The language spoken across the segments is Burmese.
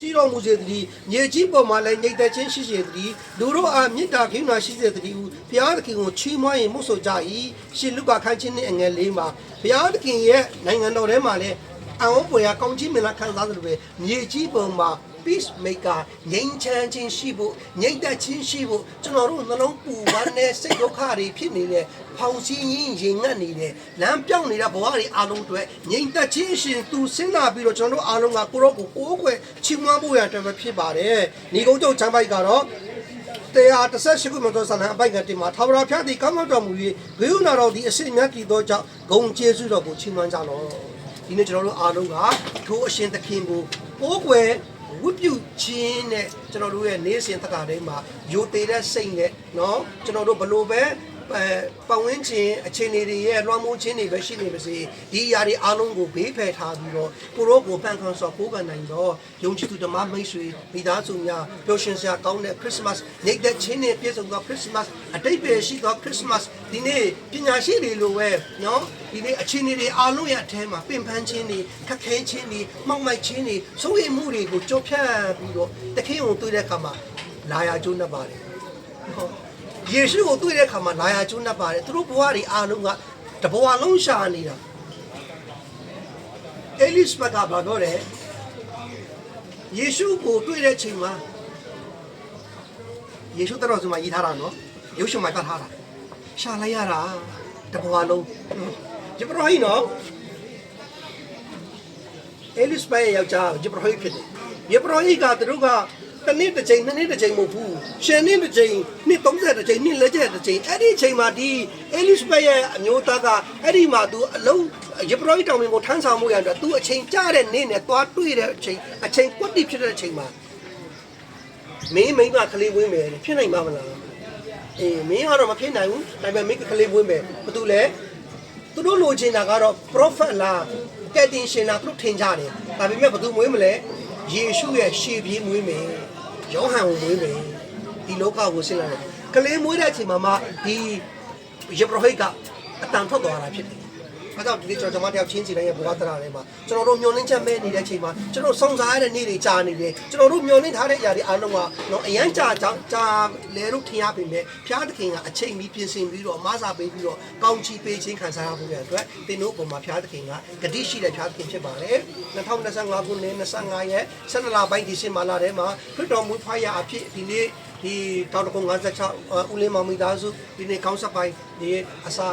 ရှိတော်မူစေတည်းမြေကြီးပေါ်မှာလည်းညိတ်သက်ခြင်းရှိစေတည်းလူတို့အားမေတ္တာကိန်းနာရှိစေတည်းဘုရားသခင်ကိုချီးမွမ်းရင်မှုဆိုကြ၏ရှင်လုကာခန်းချင်းနဲ့အငယ်လေးမှာဘုရားသခင်ရဲ့နိုင်ငံတော်ထဲမှာလည်းအံ့ဩဖွယ်ရာကောင်းချီးမင်္ဂလာခံစားသလိုပဲမြေကြီးပေါ်မှာ peace maker ငြိမ်းချမ်းခြင်းရှိဖို့ငြိမ်သက်ခြင်းရှိဖို့ကျွန်တော်တို့နှလုံးပူပန်တဲ့စိတ်ဒုက္ခတွေဖြစ်နေတဲ့ဖောင်စည်းရင်ရင်ငတ်နေတဲ့လမ်းပြောင်းနေတဲ့ဘဝတွေအားလုံးတွေငြိမ်သက်ခြင်းရှင်သူစဉ်းစားပြီးတော့ကျွန်တော်တို့အားလုံးကကိုရောကိုကိုးကွယ်ချီးမွမ်းဖို့ရတဲ့ဖြစ်ပါတယ်ညီကုန်းချုပ်ချမ်းပိုက်ကတော့တရား18ခုမြောက်သောဆန္ဒအပိုက်ကတင်မှာထာဝရဘုရားသည်ကောင်းမွန်တော်မူ၍ဂရုဏာတော်သည်အစစ်အမြတ်တည်သောကြောင့်ဂုဏ်ကျေးဇူးတော်ကိုချီးမွမ်းကြလော့ဒီနေ့ကျွန်တော်တို့အားလုံးကထိုအရှင်သခင်ကိုကိုးကွယ်ဝတ်ပြုခြင်းနဲ့ကျွန်တော်တို့ရဲ့နေ့စဉ်သက်တာတိုင်းမှာယိုသေးတဲ့စိတ်နဲ့เนาะကျွန်တော်တို့ဘလို့ပဲပတ်ဝန်းကျင်အခြေအနေတွေရဲ့လွှမ်းမိုးခြင်းတွေပဲရှိနေပါစေဒီအရာတွေအားလုံးကိုဘေးဖယ်ထားပြီးတော့ကိုရောကိုပန့်ခွန်စောကိုးကန်နိုင်တော့ယုံကြည်သူဓမ္မမိတ်ဆွေမိသားစုများပျော်ရွှင်စရာကောင်းတဲ့ခရစ်စမတ်နေ့တဲ့ချင်းနဲ့ပြည့်စုံသောခရစ်စမတ်အတိတ်ပဲရှိသောခရစ်စမတ်ဒီနေ့ပညာရှိတွေလိုပဲเนาะဒီနေ့အခြေအနေတွေအားလုံးရဲ့အထဲမှာပင်ပန်းခြင်းတွေခက်ခဲခြင်းတွေမှောက်မိုက်ခြင်းတွေစိုးရိမ်မှုတွေကိုကြော်ဖြတ်ပြီးတော့တခင်ကိုတွေ့တဲ့အခါမှာလာရကျိုးနှပ်ပါတယ်ယေရှုကိုတွေ့တဲ့အခါမှာလာရကျိုးနှပ်ပါတယ်သူတို့ဘဝတွေအားလုံးကတဘဝလုံးရှာနေတာအဲလိစ်ဘတ်ကဘာပြောလဲယေရှုကိုတွေ့တဲ့ချိန်မှာယေရှုတော်ဆိုမှရေးထားတာနော်ယေရှုမှာပြထားတာရှာလိုက်ရတာတဘဝလုံးဂျပရိုဟိနော်အဲလိစ်ဘတ်ရဲ့ယောက်ျားဂျပရိုဟိဖြစ်တယ်ဂျပရိုဟိကသူတို့ကတနေ့တစ်ချိန်နှစ်နေ့တစ်ချိန်မဟုတ်ဘူးရှင်နေ့တစ်ချိန်နှစ်30တစ်ချိန်နှစ်လက်ကျတစ်ချိန်အဲ့ဒီအချိန်မှာဒီအဲလိစ်ဘတ်ရဲ့အမျိုးသားကအဲ့ဒီမှာသူအလုံးယပရောဟိတောင်ကိုထမ်းဆောင်မှုရတဲ့သူအချိန်ကြတဲ့နေ့နဲ့သွားတွေ့တဲ့အချိန်ကွက်တိဖြစ်တဲ့အချိန်မှာမင်းကကလေးဝင်းမယ်ဖြစ်နိုင်မှာမလားအေးမင်းကတော့မဖြစ်နိုင်ဘူးဒါပေမဲ့မင်းကလေးဝင်းမယ်ဘာလို့လဲသူတို့လိုချင်တာကတော့ prophet လားကယ်တင်ရှင်လားသူတို့ထင်ကြတယ်ဒါပေမဲ့ဘာလို့မွေးမလဲယေရှုရဲ့ရှေ့ပြေးမွေးမယ်ယောဟန်ကိုမွေးမယ်ဒီလောကကိုဆင်းလာတယ်ကလေးမွေးတဲ့အချိန်မှာမှဒီယေဘရဟိကအတန်ထွက်သွားတာဖြစ်တယ်။အဲကြောင့်ဒီနေ့ကျွန်တော်တယောက်ချင်းစီတိုင်းရဲ့ဘဝတရားထဲမှာကျွန်တော်တို့မျောလင်းချက်မဲ့နေတဲ့အချိန်မှာကျွန်တော်စောင့်စားရတဲ့နေ့တွေကြာနေတယ်ကျွန်တော်တို့မျောလင်းထားတဲ့အရာတွေအားလုံးကတော့အရန်ကြာလဲလို့ထင်ရပေမဲ့ဘုရားသခင်ကအချိန်မီပြင်ဆင်ပြီးတော့မဆာပေးပြီးတော့ကောင်းချီးပေးခြင်းခံစားရဖို့ရတဲ့သင်တို့ပုံမှာဘုရားသခင်ကဂတိရှိတဲ့ဘုရားသခင်ဖြစ်ပါတယ်။2025ခုနှစ်25ရက်12လပိုင်းဒီဇင်ဘာလထဲမှာခရစ်တော်မူဖွားရအဖြစ်ဒီနေ့ဒီတောက်တကုန်း56ဦးလေးမောင်မိသားစုဒီနေ့ကောင်းဆက်ပိုင်းဒီအစာ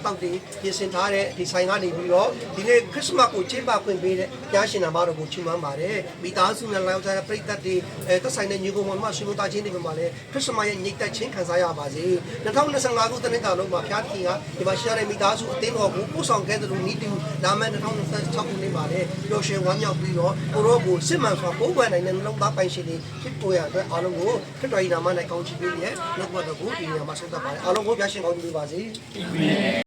တောက်တွေပြင်ဆင်ထားတဲ့ဒီဆိုင်ကနေပြီးတော့ဒီနေ့ခရစ်စမတ်ကိုကျင်းပခွင့်ပေးတဲ့ဘုရားရှင်နာမတော်ကိုချီးမွမ်းပါတယ်မိသားစုနဲ့လောက်စားတဲ့ပရိသတ်တွေသက်ဆိုင်တဲ့ညီကောင်မောင်မရှိလို့တာချင်းတွေမှာလည်းခရစ်စမတ်ရဲ့ညိတ်သက်ခြင်းခံစားရပါစေ2025ခုတနင်္ဂနွေလုံးမှာဘုရားသခင်ကဒီမှာရှိရတဲ့မိသားစုအသင်းတော်ကိုပို့ဆောင်ခဲ့တဲ့လူနီးတူလာမယ့်2026ခုနှစ်မှာလည်းပျော်ရွှင်ဝမ်းမြောက်ပြီးတော့ကိုရောကိုစစ်မှန်စွာပို့ဝင်နိုင်တဲ့နှလုံးသားပိုင်ရှင်တွေဖြစ်ပေါ်ရတဲ့အားလုံးကိုခရစ်တော်၏နာမ၌ကောင်းချီးပေးရဲ့နှုတ်ဘတော်ကိုဒီနေရာမှာဆုတောင်းပါတယ်အားလုံးကိုဘုရားရှင်ကောင်းချီးပေးပါစေအာမင်